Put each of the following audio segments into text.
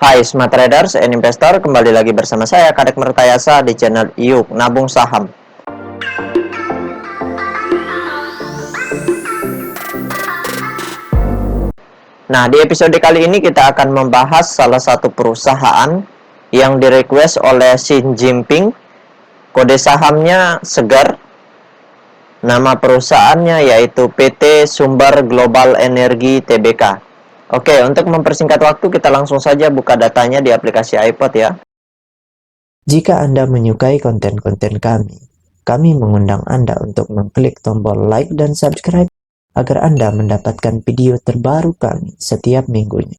Hai Smart Traders and Investor, kembali lagi bersama saya Kadek Mertayasa di channel Yuk Nabung Saham. Nah, di episode kali ini kita akan membahas salah satu perusahaan yang direquest oleh Xi Jinping. Kode sahamnya Segar. Nama perusahaannya yaitu PT Sumber Global Energi Tbk. Oke, untuk mempersingkat waktu kita langsung saja buka datanya di aplikasi iPod ya. Jika Anda menyukai konten-konten kami mengundang Anda untuk mengklik tombol like dan subscribe agar Anda mendapatkan video terbaru kami setiap minggunya.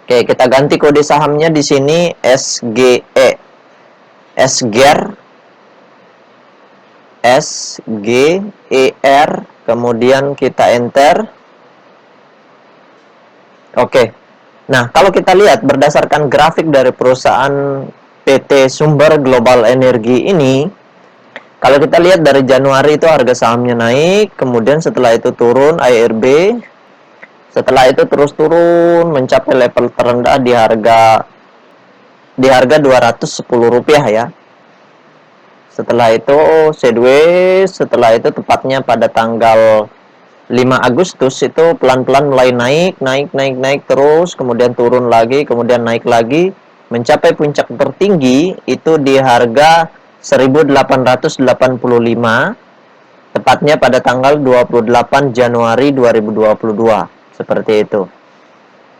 Oke, kita ganti kode sahamnya di sini SGE. SGER SGER, kemudian kita enter. Oke. Nah, kalau kita lihat berdasarkan grafik dari perusahaan PT Sumber Global Energi ini, kalau kita lihat dari Januari itu harga sahamnya naik, kemudian setelah itu turun IRB, setelah itu terus turun mencapai level terendah di harga Rp210 ya. Setelah itu sideways, setelah itu tepatnya pada tanggal 5 Agustus itu pelan-pelan mulai naik terus, kemudian turun lagi, kemudian naik lagi, mencapai puncak tertinggi itu di harga 1885, tepatnya pada tanggal 28 Januari 2022, seperti itu.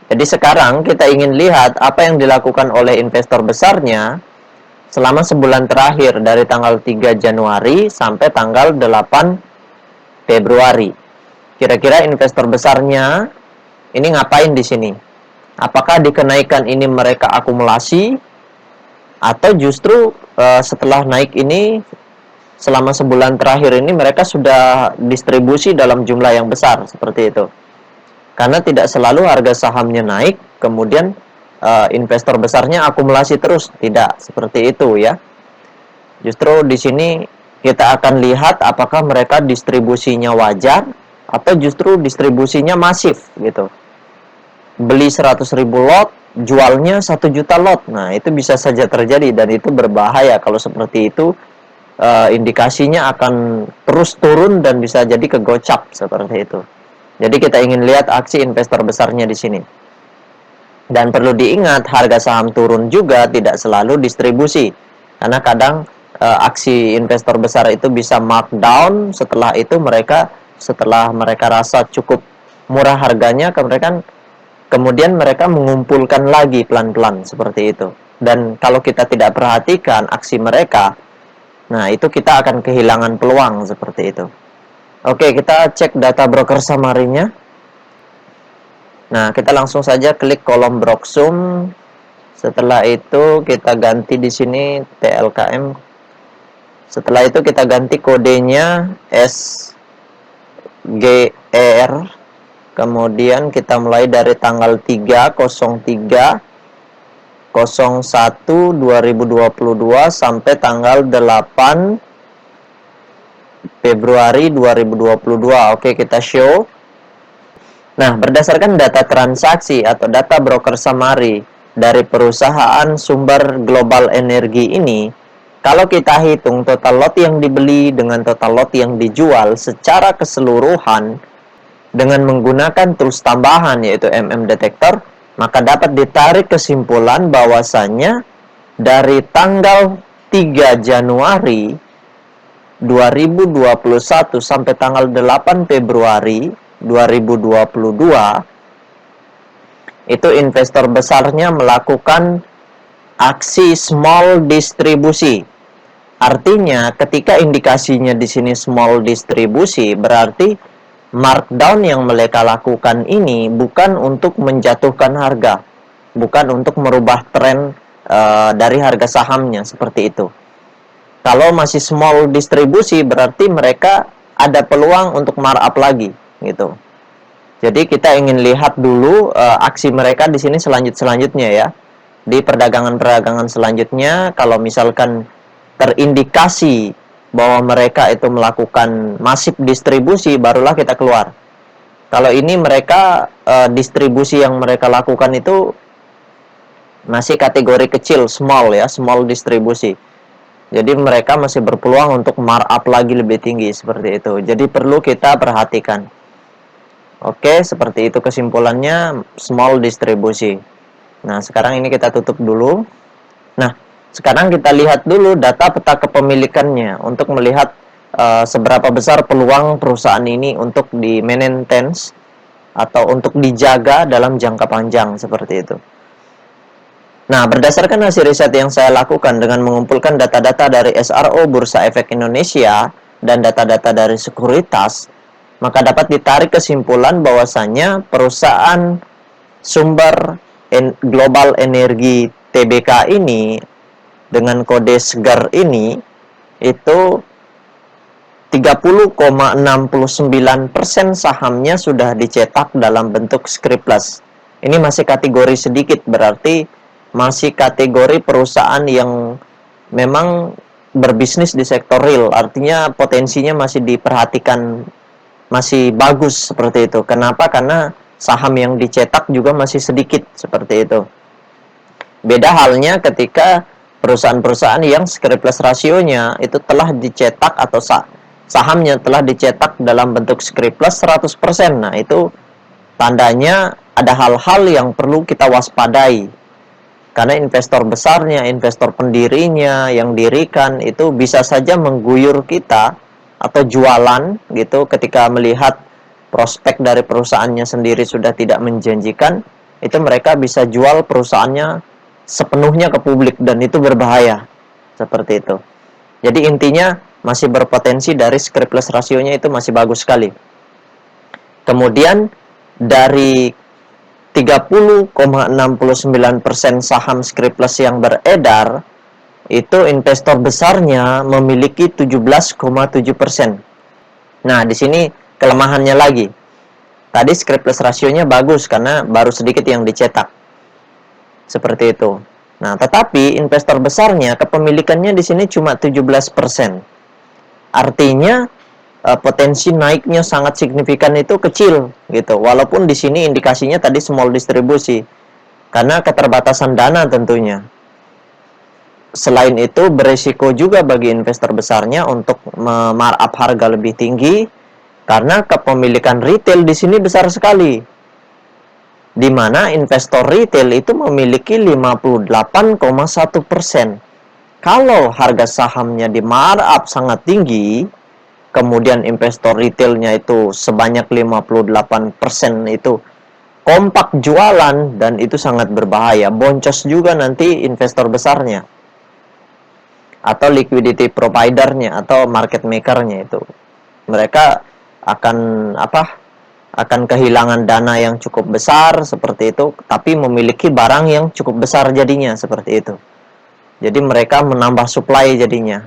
Jadi sekarang kita ingin lihat apa yang dilakukan oleh investor besarnya selama sebulan terakhir dari tanggal 3 Januari sampai tanggal 8 Februari. Kira-kira investor besarnya ini ngapain di sini? Apakah di kenaikan ini mereka akumulasi atau justru setelah naik ini selama sebulan terakhir ini mereka sudah distribusi dalam jumlah yang besar seperti itu? Karena tidak selalu harga sahamnya naik kemudian investor besarnya akumulasi terus, tidak seperti itu ya. Justru di sini kita akan lihat apakah mereka distribusinya wajar atau justru distribusinya masif gitu. Beli 100.000 lot, jualnya 1 juta lot. Nah, itu bisa saja terjadi dan itu berbahaya kalau seperti itu. Indikasinya akan terus turun dan bisa jadi kegocap seperti itu. Jadi kita ingin lihat aksi investor besarnya di sini. Dan perlu diingat, harga saham turun juga tidak selalu distribusi. Karena kadang aksi investor besar itu bisa markdown, setelah itu setelah mereka rasa cukup murah harganya, kemudian mereka mengumpulkan lagi pelan-pelan seperti itu. Dan kalau kita tidak perhatikan aksi mereka, nah itu kita akan kehilangan peluang seperti itu. Oke, kita cek data broker summary-nya. Nah, kita langsung saja klik kolom Broksum. Setelah itu kita ganti di sini TLKM. Setelah itu kita ganti kodenya SGR. Kemudian kita mulai dari tanggal 3/01/2022 sampai tanggal 8 Februari 2022. Oke, kita show. Nah, berdasarkan data transaksi atau data broker summary dari perusahaan Sumber Global Energi ini, kalau kita hitung total lot yang dibeli dengan total lot yang dijual secara keseluruhan dengan menggunakan tools tambahan yaitu Detektor, maka dapat ditarik kesimpulan bahwasannya dari tanggal 3 Januari 2021 sampai tanggal 8 Februari 2022 itu investor besarnya melakukan aksi small distribusi. Artinya ketika indikasinya di sini small distribusi berarti markdown yang mereka lakukan ini bukan untuk menjatuhkan harga, bukan untuk merubah tren dari harga sahamnya seperti itu. Kalau masih small distribusi berarti mereka ada peluang untuk markup lagi gitu. Jadi kita ingin lihat dulu aksi mereka di sini selanjutnya ya. Di perdagangan selanjutnya kalau misalkan terindikasi bahwa mereka itu melakukan masif distribusi, barulah kita keluar. Kalau ini mereka distribusi yang mereka lakukan itu masih kategori kecil, small ya, small distribusi. Jadi mereka masih berpeluang untuk markup lagi lebih tinggi seperti itu. Jadi perlu kita perhatikan. Oke, seperti itu kesimpulannya small distribusi. Nah, sekarang ini kita tutup dulu. Nah, sekarang kita lihat dulu data peta kepemilikannya untuk melihat seberapa besar peluang perusahaan ini untuk di-maintenance atau untuk dijaga dalam jangka panjang seperti itu. Nah, berdasarkan hasil riset yang saya lakukan dengan mengumpulkan data-data dari SRO Bursa Efek Indonesia dan data-data dari sekuritas, maka dapat ditarik kesimpulan bahwasannya perusahaan sumber global energi TBK ini dengan kode segar ini itu 30,69% sahamnya sudah dicetak dalam bentuk scriptless. Ini masih kategori sedikit, berarti masih kategori perusahaan yang memang berbisnis di sektor real, artinya potensinya masih diperhatikan, masih bagus seperti itu. Kenapa? Karena saham yang dicetak juga masih sedikit seperti itu. Beda halnya ketika perusahaan-perusahaan yang scriptless rasionya itu telah dicetak atau sahamnya telah dicetak dalam bentuk scriptless 100%. Nah, itu tandanya ada hal-hal yang perlu kita waspadai. Karena investor besarnya, investor pendirinya yang dirikan itu bisa saja mengguyur kita atau jualan gitu ketika melihat prospek dari perusahaannya sendiri sudah tidak menjanjikan, itu mereka bisa jual perusahaannya sepenuhnya ke publik dan itu berbahaya. Seperti itu. Jadi intinya masih berpotensi dari scriptless rasionya itu masih bagus sekali. Kemudian dari 30,69% saham scriptless yang beredar, itu investor besarnya memiliki 17,7%. Nah, di sini kelemahannya lagi. Tadi scriptless rasionya bagus karena baru sedikit yang dicetak. Seperti itu. Nah, tetapi investor besarnya kepemilikannya di sini cuma 17%. Artinya potensi naiknya sangat signifikan itu kecil gitu. Walaupun di sini indikasinya tadi small distribusi karena keterbatasan dana tentunya. Selain itu beresiko juga bagi investor besarnya untuk markup harga lebih tinggi karena kepemilikan retail di sini besar sekali. Di mana investor retail itu memiliki 58,1%. Kalau harga sahamnya di markup sangat tinggi, kemudian investor retailnya itu sebanyak 58% itu kompak jualan dan itu sangat berbahaya. Boncos juga nanti investor besarnya atau liquidity providernya atau market makernya itu. Mereka akan akan kehilangan dana yang cukup besar seperti itu, tapi memiliki barang yang cukup besar jadinya seperti itu. Jadi mereka menambah supply jadinya.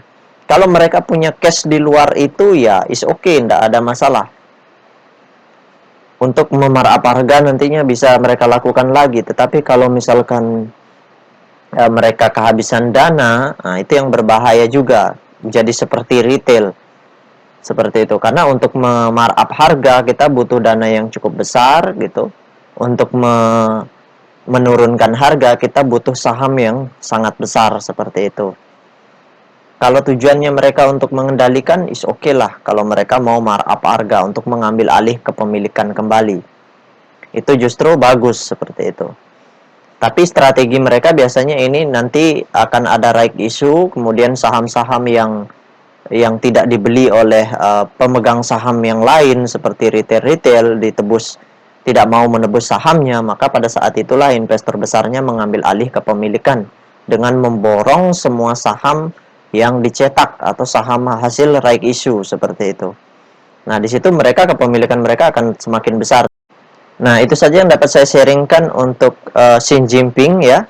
Kalau mereka punya cash di luar itu ya is okay, tidak ada masalah. Untuk memarkup harga nantinya bisa mereka lakukan lagi. Tetapi kalau misalkan mereka kehabisan dana, nah itu yang berbahaya juga. Jadi seperti retail. Seperti itu. Karena untuk memarkup harga kita butuh dana yang cukup besar gitu. Untuk menurunkan harga kita butuh saham yang sangat besar seperti itu. Kalau tujuannya mereka untuk mengendalikan is okay lah kalau mereka mau markup harga untuk mengambil alih kepemilikan kembali. Itu justru bagus seperti itu. Tapi strategi mereka biasanya ini nanti akan ada right issue, kemudian saham-saham yang tidak dibeli oleh pemegang saham yang lain seperti retail ditebus, tidak mau menebus sahamnya, maka pada saat itulah investor besarnya mengambil alih kepemilikan dengan memborong semua saham yang dicetak atau saham hasil right issue seperti itu. Nah, di situ kepemilikan mereka akan semakin besar. Nah, itu saja yang dapat saya sharingkan untuk Xi Jinping ya.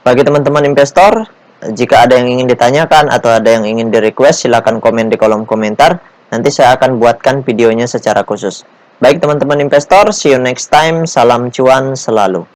Bagi teman-teman investor, jika ada yang ingin ditanyakan atau ada yang ingin di-request, silakan komen di kolom komentar. Nanti saya akan buatkan videonya secara khusus. Baik teman-teman investor, see you next time. Salam cuan selalu.